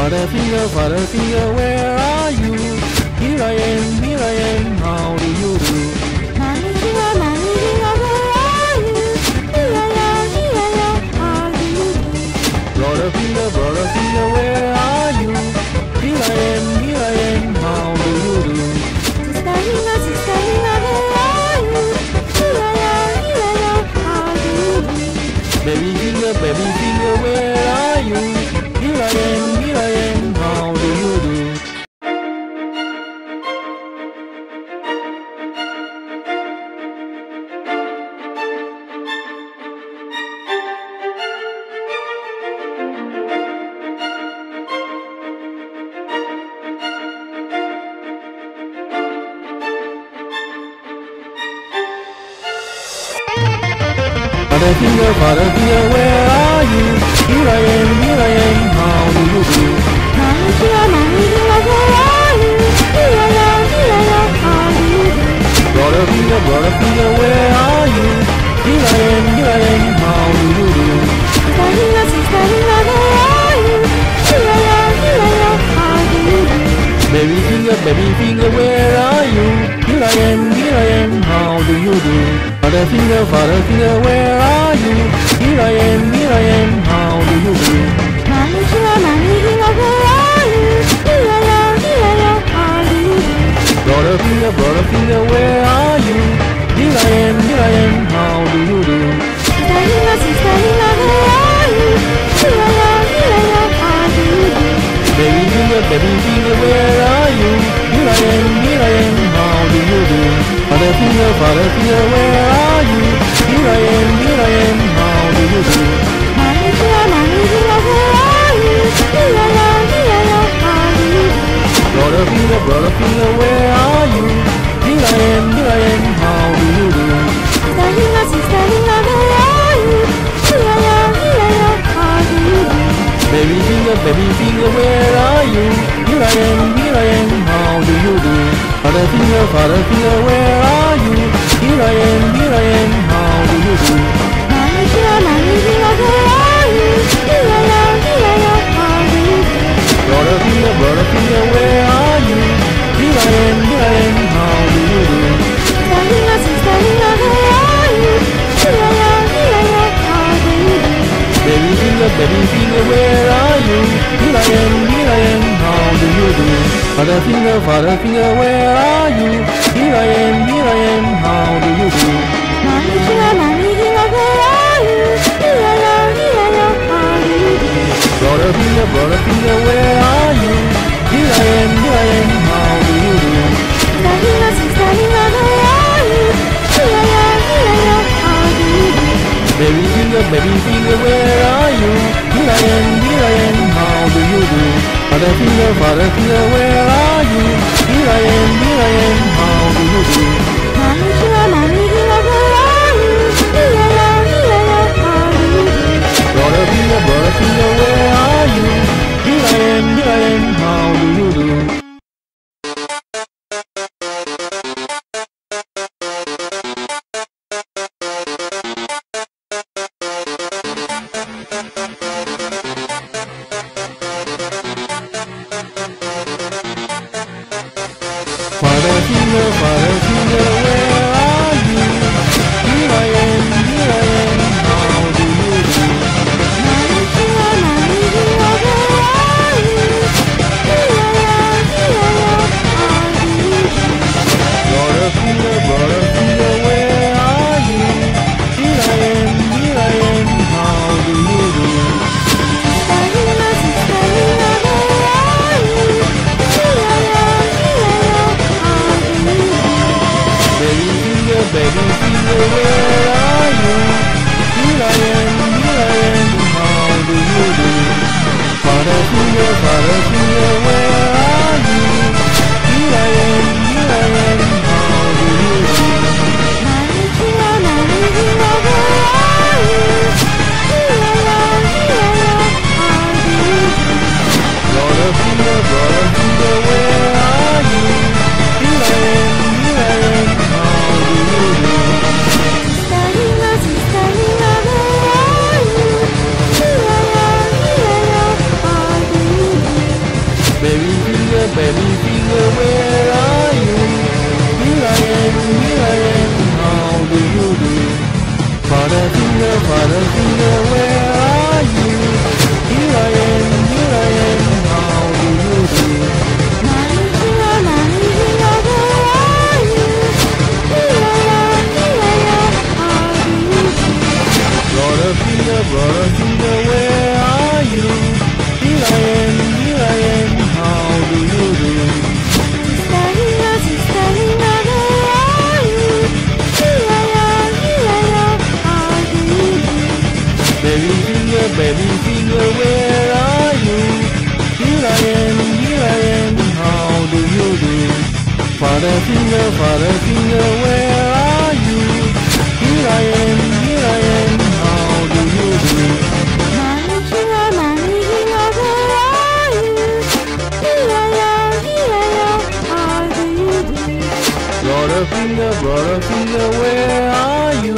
Butterfinger, where are you? Here I am, how do you do? Mommy finger, where are you? Here I am, how do you do? Brotherfinger, where are you? Here I am, how do you do? Sister finger, where are you? Here I am, how do you do? Baby finger, where are you? Here I am, how do you do? Butterfinger, where are you? Here I am, how do you do? Mommy finger, where are you? Here I am, how do you do? Brotherfinger, where are you? Here I am, how do you do? Sister finger, where are you? Here I am, how do you do? Baby finger, where are you? Here I am, how do you do? Butterfinger, where are you? Here I am, how do you do? Mommy finger, where are you? Here I am, how do you do? Brotherfinger, where are you? Here I am, how do you do? Sister finger, where are you? Here I am, how do you do? Baby finger, where are you? Here I am, how do you do? Butterfinger, where are you? Here I am, how do you do? Mommy finger, where are you? Here I am, how do you do? Brotherfinger, where are you? Here I am, how do you do? Sister finger, where are you? Here I am, how do you do? Baby finger, where are you? Here I am, how do you do? Butterfinger, where are you? Here I am, how do you do? Mommy finger, where are you? Here I am, how do you do? Brotherfinger, where are you? Here I am, how do you do? Sister finger, where are you? Here I am, how do you do? Baby finger, where are you? Here I am, how do you do? Butterfinger, where are you? Here I am, how do you do? Mommy finger, where are you? Here I am, how do you do? Brotherfinger, where are you? Here I am, how do you do? Sister finger, where are you? Here I am, how do you do? Baby finger, where are you? Here I am, how do you do? Butterfinger, where are you? Here I am, how do you do? Mommy finger, where are you? Here I am, how do you do? Brotherfinger, where are you? Here I am, how do you do? Butterfinger, where are you? Here I am, how do you do? Mommy finger, where are you? Here I am, how do you do? Brotherfinger, where are you? Here I am, how do you do? Sister finger, where are you? Here I am, how do you do? Baby finger, where are you? Here I am, how do you do? Butterfinger, where are you? Here I am, how do you do? Mommy finger, where are you? Here I am, how do you do? Brotherfinger, where are you? Here I am, how do you do? Sister finger, where are you? Here I am, how do you do? baby finger, where are you? Here I am, how do you do? Father finger, where are you? Here I am, how do you do? Mommy finger, where are you? Here I am, how do you do? Brother finger, where are you? Here I am, how do you do? Sister finger, where are you? Here I am, how do you do? Baby finger, where are you? Here I am, how do you do? Father finger, where are you? Here I am, how do you do? Mommy finger, where are you? Here I am, how do you do? Brother finger, where are you?